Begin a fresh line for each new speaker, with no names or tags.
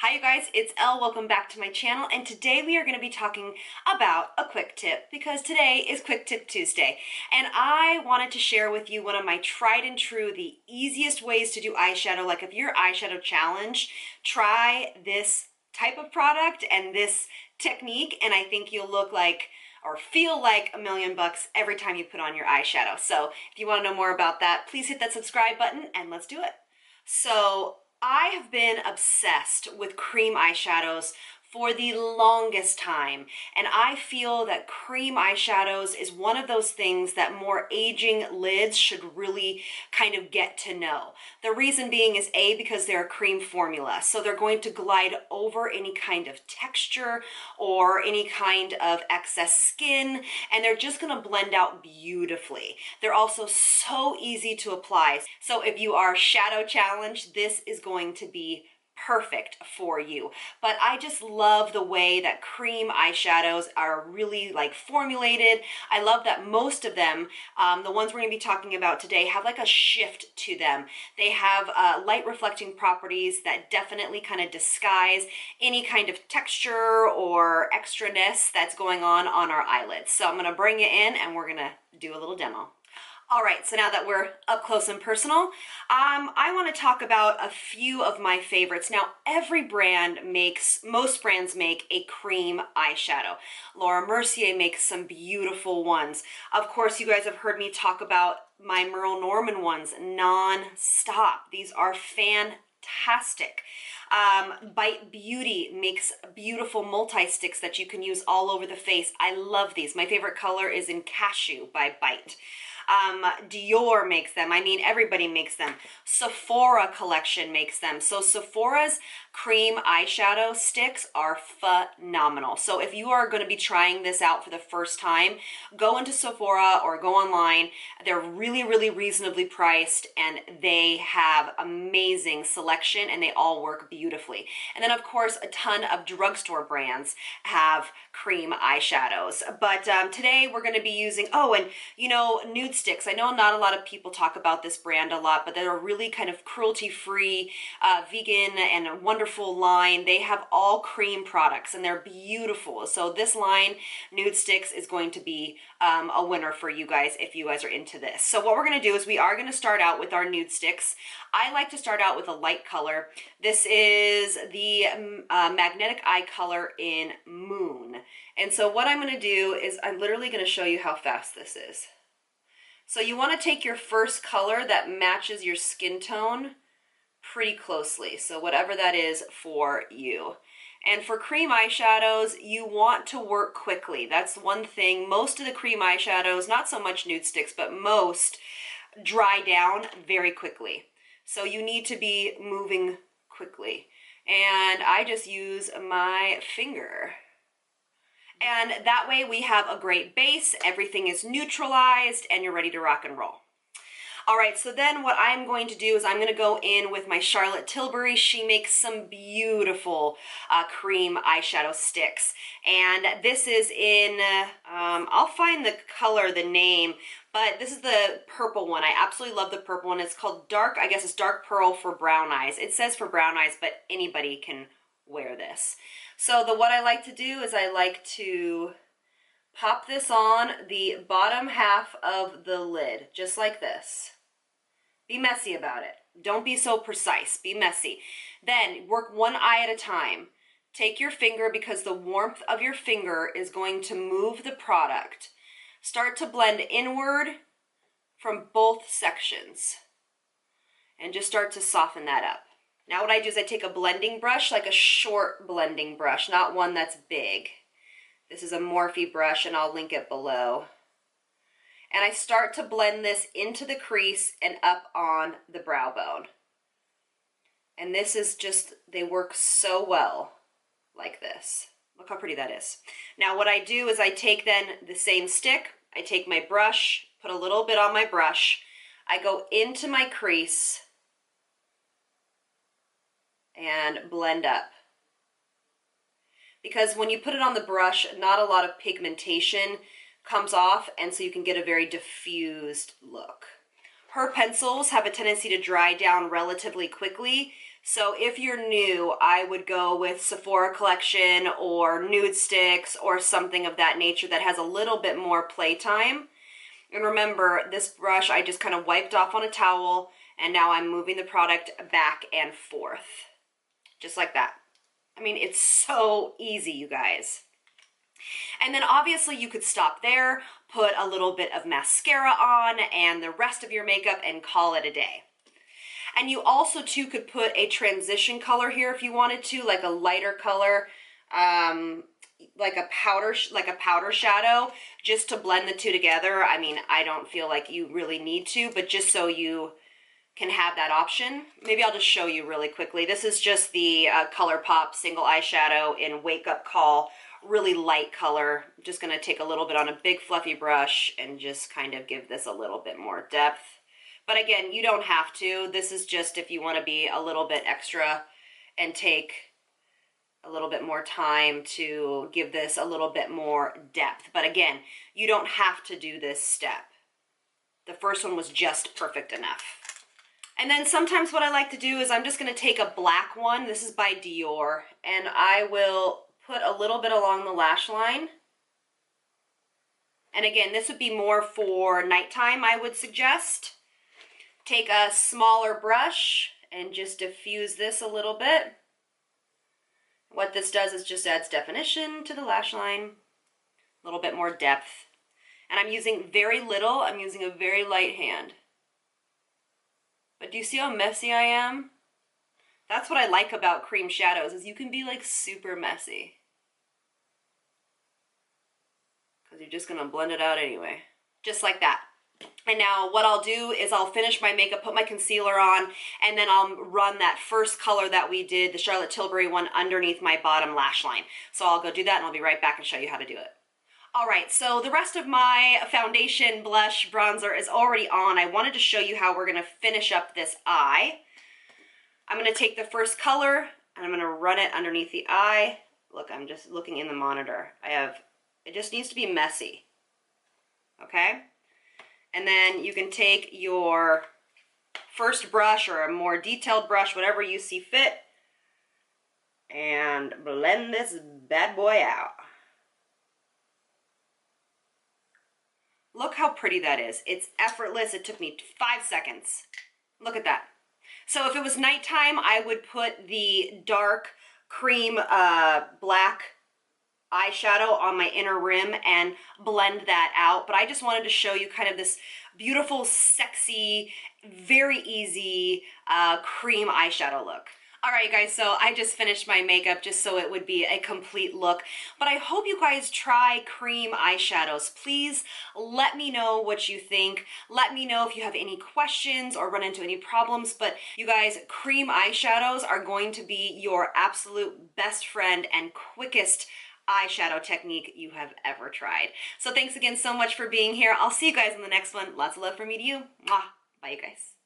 Hi you guys, it's Elle. Welcome back to my channel, and today we are going to be talking about a quick tip because today is Quick Tip Tuesday, and I wanted to share with you one of my tried and true, the easiest ways to do eyeshadow. Like if you're eyeshadow challenged, try this type of product and this technique, and I think you'll look like or feel like $1,000,000 every time you put on your eyeshadow. So if you want to know more about that, please hit that subscribe button and let's do it. So I have been obsessed with cream eyeshadows for the longest time, and I feel that cream eyeshadows is one of those things that more aging lids should really kind of get to know. The reason being is because they're a cream formula, so they're going to glide over any kind of texture or any kind of excess skin, and they're just going to blend out beautifully. They're also so easy to apply, so if you are shadow challenged, this is going to be perfect for you. But I just love the way that cream eyeshadows are really like formulated. I love that most of them, the ones we're going to be talking about today, have like a shift to them. They have light reflecting properties that definitely kind of disguise any kind of texture or extraness that's going on our eyelids. So I'm going to bring it in and we're going to do a little demo. All right, so now that we're up close and personal, I want to talk about a few of my favorites. Now, most brands make a cream eyeshadow. Laura Mercier makes some beautiful ones. Of course, you guys have heard me talk about my Merle Norman ones non-stop. These are fantastic. Bite Beauty makes beautiful multi-sticks that you can use all over the face. I love these. My favorite color is in Cashew by Bite. Dior makes them. I mean, everybody makes them. Sephora collection makes them. So Sephora's cream eyeshadow sticks are phenomenal. So if you are going to be trying this out for the first time, go into Sephora or go online. They're really, really reasonably priced, and they have amazing selection, and they all work beautifully. And then, of course, a ton of drugstore brands have cream eyeshadows. But today we're going to be using, nude sticks. I know not a lot of people talk about this brand a lot, but they're a really kind of cruelty-free, vegan and wonderful line. They have all cream products and they're beautiful. So this line, Nude Sticks, is going to be a winner for you guys if you guys are into this. So what we're going to do is we are going to start out with our nude sticks. I like to start out with a light color. This is the Magnetic Eye color in Moon. And so what I'm going to do is I'm literally going to show you how fast this is. So you want to take your first color that matches your skin tone pretty closely. So whatever that is for you. And for cream eyeshadows, you want to work quickly. That's one thing. Most of the cream eyeshadows, not so much nude sticks, but most dry down very quickly. So you need to be moving quickly. And I just use my finger. And that way we have a great base, everything is neutralized, and you're ready to rock and roll. All right, so then what I'm going to do is I'm going to go in with my Charlotte Tilbury. She makes some beautiful cream eyeshadow sticks. And this is in, I'll find the color, the name, but this is the purple one. I absolutely love the purple one. It's called Dark, I guess it's Dark Pearl for brown eyes. It says for brown eyes, but anybody can wear this. So what I like to do is I like to pop this on the bottom half of the lid, just like this. Be messy about it. Don't be so precise. Be messy. Then work one eye at a time. Take your finger, because the warmth of your finger is going to move the product. Start to blend inward from both sections and just start to soften that up. Now what I do is I take a blending brush, like a short blending brush, not one that's big. This is a MORPHE brush, and I'll link it below. And I start to blend this into the crease and up on the brow bone. And this is just, they work so well like this. Look how pretty that is. Now what I do is I take then the same stick, I take my brush, put a little bit on my brush, I go into my crease, and blend up. Because when you put it on the brush, not a lot of pigmentation comes off, and so you can get a very diffused look. Her pencils have a tendency to dry down relatively quickly, So if you're new, I would go with Sephora collection or nude sticks or something of that nature that has a little bit more playtime. And remember, this brush I just kind of wiped off on a towel, and now I'm moving the product back and forth. Just like that. I mean, it's so easy, you guys. And then obviously you could stop there, put a little bit of mascara on and the rest of your makeup and call it a day. And you also too could put a transition color here if you wanted to, like a lighter color, like a powder shadow, just to blend the two together. I mean, I don't feel like you really need to, but just so you can have that option. Maybe I'll just show you really quickly. This is just the ColourPop single eyeshadow in Wake Up Call, really light color. I'm just gonna take a little bit on a big fluffy brush and just kind of give this a little bit more depth. But again, you don't have to. This is just if you want to be a little bit extra and take a little bit more time to give this a little bit more depth. But again, you don't have to do this step. The first one was just perfect enough. And then sometimes what I like to do is I'm just going to take a black one. This is by Dior. And I will put a little bit along the lash line. And again, this would be more for nighttime, I would suggest. Take a smaller brush and just diffuse this a little bit. What this does is just adds definition to the lash line, a little bit more depth. And I'm using very little, I'm using a very light hand. But do you see how messy I am? That's what I like about cream shadows, is you can be like super messy. Because you're just gonna blend it out anyway. Just like that. And now what I'll do is I'll finish my makeup, put my concealer on, and then I'll run that first color that we did, the Charlotte Tilbury one, underneath my bottom lash line. So I'll go do that and I'll be right back and show you how to do it. All right, so the rest of my foundation, blush, bronzer is already on. I wanted to show you how we're gonna finish up this eye. I'm gonna take the first color and I'm gonna run it underneath the eye. Look, I'm just looking in the monitor. It just needs to be messy, okay? And then you can take your first brush or a more detailed brush, whatever you see fit, and blend this bad boy out. Look how pretty that is. It's effortless. It took me 5 seconds. Look at that. So if it was nighttime, I would put the dark cream black eyeshadow on my inner rim and blend that out. But I just wanted to show you kind of this beautiful, sexy, very easy cream eyeshadow look. All right, you guys, so I just finished my makeup just so it would be a complete look. But I hope you guys try cream eyeshadows. Please let me know what you think. Let me know if you have any questions or run into any problems. But you guys, cream eyeshadows are going to be your absolute best friend and quickest eyeshadow technique you have ever tried. So thanks again so much for being here. I'll see you guys in the next one. Lots of love from me to you. Mwah. Bye, you guys.